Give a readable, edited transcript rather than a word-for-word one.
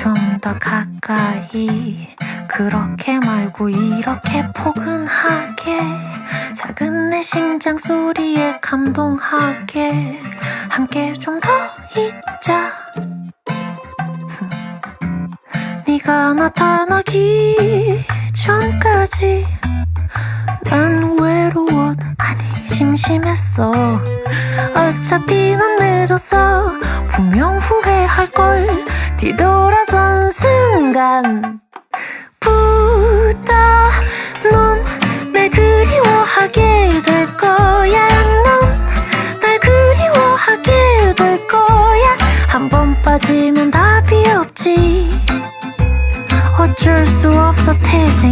좀 더 가까이 그렇게 말고 이렇게 포근하게 작은 내 심장 소리에 감동하게 함께 좀 더 있자. 네가 나타나기 전까지 난 외로워 아니 심심했어. 어차피 난 늦었어. 분명 후회할걸 뒤돌아선 순간